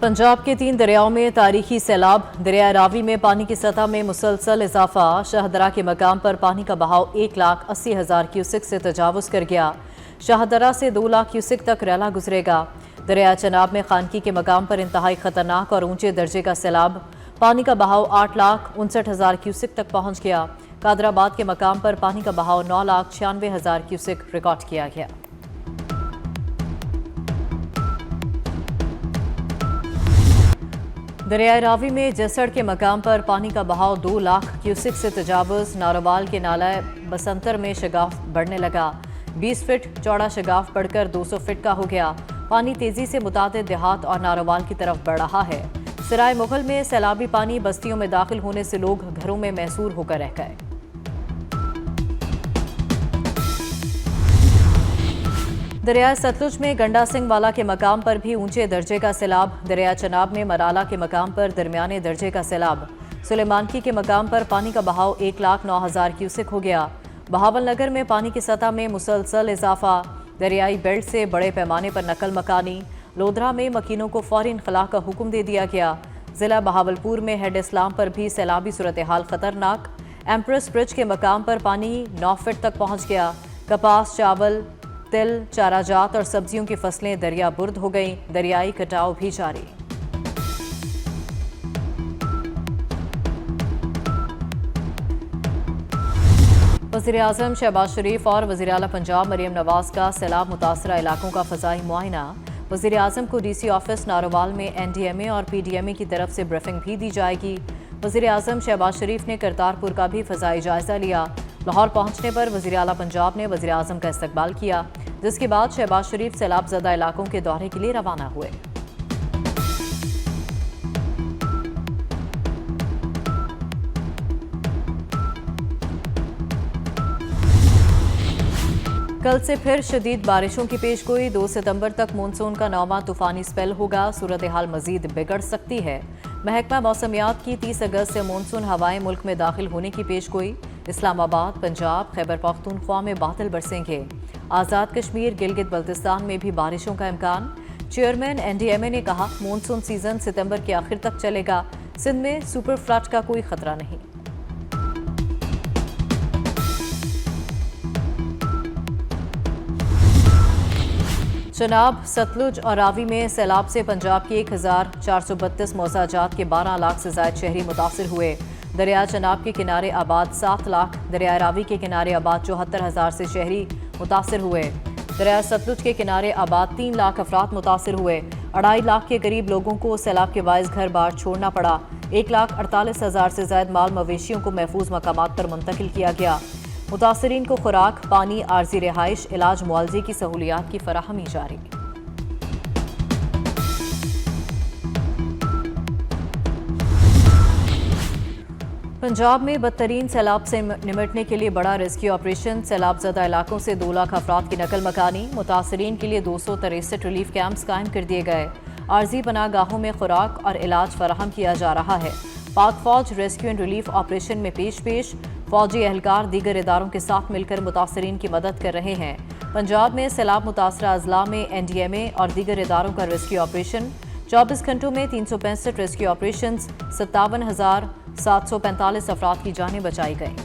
पंजाब के 3 दरियाओं में तारीखी सैलाब। दरिया रावी में पानी की सतह में मुसलसल इजाफा। शाहदरा के मकाम पर पानी का बहाव 1,80,000 क्यूसिक से तजावुज़ कर गया। शाहदरा से 2 लाख क्यूसिक तक रैला गुजरेगा। दरिया चनाब में खानकी के मकाम पर इंतहाई खतरनाक और ऊंचे दर्जे का सैलाब। पानी का बहाव 8,59,000 क्यूसिक तक पहुंच गया। कादराबाद के मकाम पर पानी का बहाव 9,96,000 क्यूसिक रिकॉर्ड किया गया। दरिया रावी में जसड़ के मकाम पर पानी का बहाव 2 लाख क्यूसिक से तजावुज़। नारोवाल के नाला बसंतर में शगाफ बढ़ने लगा। 20 फीट चौड़ा शगाफ बढ़कर 200 फीट का हो गया। पानी तेजी से मुतादिद देहात और नारोवाल की तरफ बढ़ रहा है। सराय मुगल में सैलाबी पानी बस्तियों में दाखिल होने से लोग घरों में महसूर होकर रह गए। दरिया सतलुज में गंडा सिंह वाला के मकाम पर भी ऊंचे दर्जे का सैलाब। दरिया चनाब में मराला के मकाम पर दरमियाने दर्जे का सैलाब। सुलेमानकी के मकाम पर पानी का बहाव 1,09,000 क्यूसिक हो गया। बहावल नगर में पानी की सतह में मुसलसल इजाफा। दरियाई बेल्ट से बड़े पैमाने पर नकल मकानी। लोधरा में मकीनों को फौरी इनखला का हुक्म दे दिया गया। जिला बहावलपुर में हेड इस्लाम पर भी सैलाबी सूरत हाल खतरनाक। एम्प्रेस ब्रिज के मकाम पर पानी 9 फीट तक पहुंच गया। कपास, चावल, तिल, चाराजात और सब्जियों की फसलें दरिया बुर्द हो गईं। दरियाई कटाव भी जारी। वज़ीर आज़म शहबाज शरीफ और वज़ीर आला पंजाब मरियम नवाज का सैलाब मुतासरा इलाकों का फ़ज़ाई मुआयना। वज़ीर आज़म को DC ऑफिस नारोवाल में NDMA और PDMA की तरफ से ब्रीफिंग भी दी जाएगी। वज़ीर आज़म शहबाज शरीफ ने करतारपुर का भी फ़ज़ाई जायज़ा लिया। लाहौर पहुंचने पर वज़ीर आला पंजाब ने वज़ीर आज़म का इस्तकबाल किया, जिसके बाद शहबाज शरीफ सैलाब ज़दा इलाकों के दौरे के लिए रवाना हुए। कल से फिर शदीद बारिशों की पेशगोई। 2 सितंबर तक मानसून का 9वां तूफानी स्पेल होगा। सूरत हाल मजीद बिगड़ सकती है। महकमा मौसमियात की 30 अगस्त से मानसून हवाएं मुल्क में दाखिल होने की पेशगोई। इस्लामाबाद, पंजाब, खैबर पख्तूनख्वा में बादल बरसेंगे। आज़ाद कश्मीर, गिलगित बल्तिस्तान में भी बारिशों का इम्कान। चेयरमैन NDMA ने कहा, मानसून सीजन सितंबर के आखिर तक चलेगा। सिंध में सुपर फ्लड का कोई खतरा नहीं। चनाब, सतलुज और रावी में सैलाब से पंजाब के 1,432 मौसाजात के 12 लाख से ज्यादा शहरी मुतासिर हुए। दरिया चनाब के किनारे आबाद 7 लाख, दरिया रावी के किनारे आबाद 74,000 से शहरी मुतासिर हुए। दरिया सतलुज के किनारे आबाद 3 लाख अफराद मुतासिर हुए। 2.5 लाख के करीब लोगों को सैलाब के बायस घर बार छोड़ना पड़ा। 1,48,000 से ज्यादा माल मवेशियों को महफूज मकामात पर मुंतकिल किया गया। मुतासरीन को खुराक, पानी, आर्जी रिहाइश, इलाज, मुआवजे की सहूलियात की फराहमी जारी। पंजाब में बदतरीन सैलाब से निमटने के लिए बड़ा रेस्क्यू ऑपरेशन। सैलाब ज़दा इलाकों से 2 लाख अफराद की नकल मकानी। मुतासरीन के लिए 263 रिलीफ कैंप्स कायम कर दिए गए। आर्जी पनाहगाहों में खुराक और इलाज फराहम किया जा रहा है। पाक फौज रेस्क्यू एंड रिलीफ ऑपरेशन में पेश फौजी एहलकार दीगर इदारों के साथ मिलकर मुतासरीन की मदद कर रहे हैं। पंजाब में सैलाब मुतासरा अजला में NDMA और दीगर इदारों का रेस्क्यू ऑपरेशन। 24 घंटों में 365 रेस्क्यू ऑपरेशन, 57,745 अफराद की जानें बचाई गईं।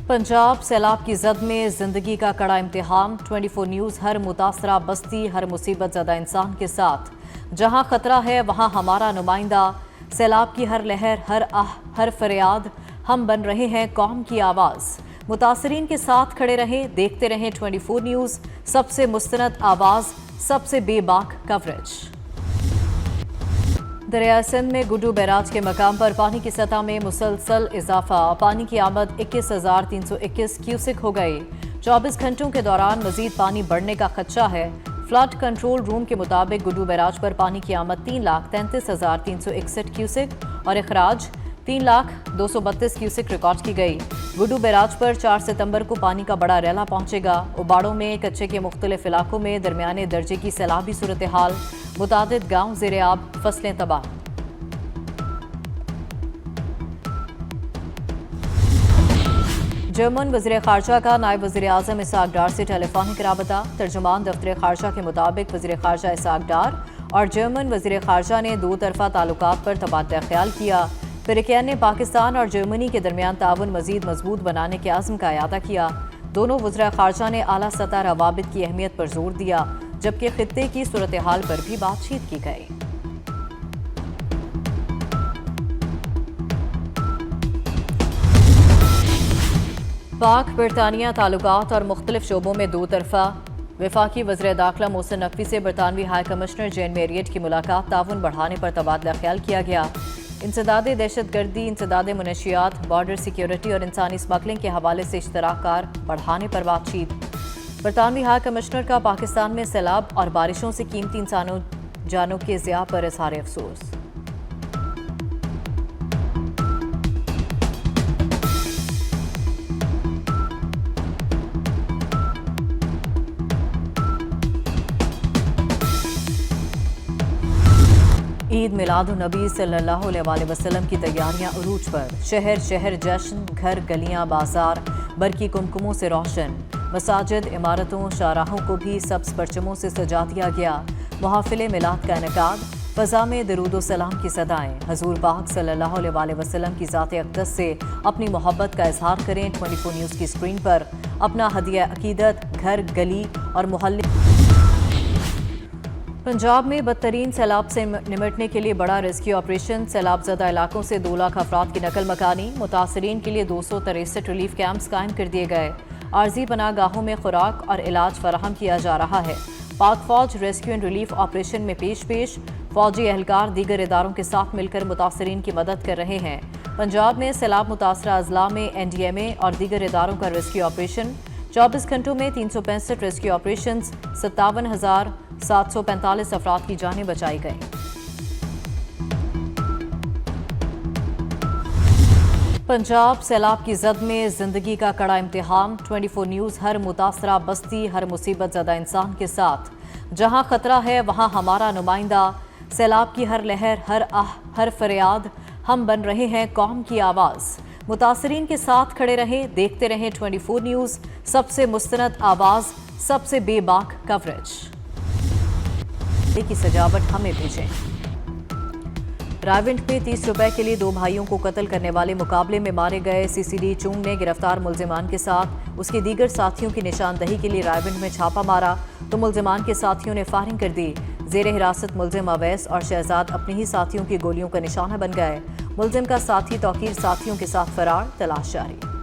पंजाब सैलाब की जद में जिंदगी का कड़ा इम्तिहान। 24 न्यूज़ हर मुतासरा बस्ती, हर मुसीबत ज़दा इंसान के साथ। जहां खतरा है वहां हमारा नुमाइंदा। सैलाब की हर लहर, हर आह, हर फरियाद, हम बन रहे हैं कौम की आवाज़। मुतासरीन के साथ खड़े रहें, देखते रहें 24 न्यूज़। सबसे मुस्तनद आवाज़, सबसे बेबाक कवरेज। दरिया सिंध में गुड्डू बैराज के मकाम पर पानी की सतह में मुसलसल इजाफा। पानी की आमद 21,321 क्यूसिक हो गई। 24 घंटों के दौरान मजीद पानी बढ़ने का खदशा है। फ्लड कंट्रोल रूम के मुताबिक गुड्डू बैराज पर पानी की आमद 3,33,361 क्यूसिक और अखराज 3,02,32 क्यूसिक रिकॉर्ड की गई। गुड्डू बैराज पर 4 सितंबर को पानी का बड़ा रैला पहुंचेगा। उबाड़ों में कच्चे के मुख्तलिफ इलाकों में दरमियाने दर्जे की सैलाबी सूरत हाल। मुतादिद गाँव ज़ेरे आब, फसलें तबाह। जर्मन वज़ीर ख़ारजा का नायब वज़ीर आज़म इसहाक डार से टेलीफोनिक राबता। तर्जुमान दफ्तर ख़ारजा के मुताबिक वज़ीर ख़ारजा इसहाक डार और जर्मन वज़ीर ख़ारजा ने दो तरफ़ा ताल्लुकात पर तबादला ख्याल किया। फ़रीक़ैन ने पाकिस्तान और जर्मनी के दरमियान ताउन मज़ीद मजबूत बनाने के अज़्म का इआदा किया। दोनों वज़ीर ख़ारजा ने आला सतह रवाबित की अहमियत पर जोर दिया, जबकि खित्ते की सूरत हाल पर भी बातचीत की गई। पाक बरतानिया ताल्लुकात और मुख्तलिफ शोबों में दो तरफ़ा। वफाकी वज़ीर दाखिला मोहसिन नकवी से बरतानवी हाई कमिश्नर जेन मेरियट की मुलाकात, ताउन बढ़ाने पर तबादला ख्याल किया गया। इंसदाद दहशत गर्दी, इंसदाद मनशियात, बॉर्डर सिक्योरिटी और इंसानी स्मगलिंग के हवाले से इश्तराकार बढ़ाने पर बातचीत। बरतानवी हाई कमिश्नर का पाकिस्तान में सैलाब और बारिशों से कीमती इंसानों जानों के ज़िया पर इज़हार अफसोस। ईद मिलादुन्नबी सल्लल्लाहु अलैहि वसल्लम की तैयारियां उरूज पर। शहर शहर जश्न, घर गलियां बाजार बरकी कुमकुमों से रोशन। मसाजिद, इमारतों, शाहराहों को भी सब्ज परचमों से सजा दिया गया। मुहाफिले मिलाद का इनेकाद, फ़ज़ा में दरूद सलाम की सदाएं। हजूर पाक सल्लल्लाहु अलैहि वसल्लम की ज़ात अक़दस से अपनी मोहब्बत का इजहार करें। 24 न्यूज़ की स्क्रीन पर अपना हदिया अकीदत घर, गली और मोहल्ले। पंजाब में बदतरीन सैलाब से निमटने के लिए बड़ा रेस्क्यू ऑपरेशन। सैलाब ज़दा इलाकों से 2 लाख अफराद की नकल मकानी। मुतासरीन के लिए 263 रिलीफ कैंप्स कायम कर दिए गए। आर्जी पनाहगाहों में खुराक और इलाज फराहम किया जा रहा है। पाक फौज रेस्क्यू एंड रिलीफ ऑपरेशन में पेश फौजी एहलकार दीगर इदारों के साथ मिलकर मुतासरीन की मदद कर रहे हैं। पंजाब में सैलाब मुतासरा अजला में NDMA और दीगर इदारों का रेस्क्यू ऑपरेशन। 24 घंटों में 365 रेस्क्यू ऑपरेशन, 57,745 अफराद की जानें बचाई गईं। पंजाब सैलाब की जद में जिंदगी का कड़ा इम्तिहान। 24 न्यूज़ हर मुतासरा बस्ती, हर मुसीबत ज़दा इंसान के साथ। जहां खतरा है वहां हमारा नुमाइंदा। सैलाब की हर लहर, हर आह, हर फरियाद, हम बन रहे हैं कौम की आवाज़। मुतासरीन के साथ खड़े रहें, देखते रहें 24 न्यूज़। सबसे मुस्तनद आवाज़, सबसे बेबाक कवरेज की सजावट हमें भेजें। रायविंड में 30 रुपए के लिए 2 भाइयों को कत्ल करने वाले मुकाबले में मारे गए CCD चूंग ने गिरफ्तार मुल्जिमान के साथ उसके दीगर साथियों की निशानदही के लिए रायविंड में छापा मारा तो मुल्जिमान के साथियों ने फायरिंग कर दी। जेर हिरासत मुल्जिम अवैस और शहजाद अपने ही साथियों की गोलियों का निशाना बन गए। मुल्जिम का साथी तौकीर साथियों के साथ फरार, तलाश जारी।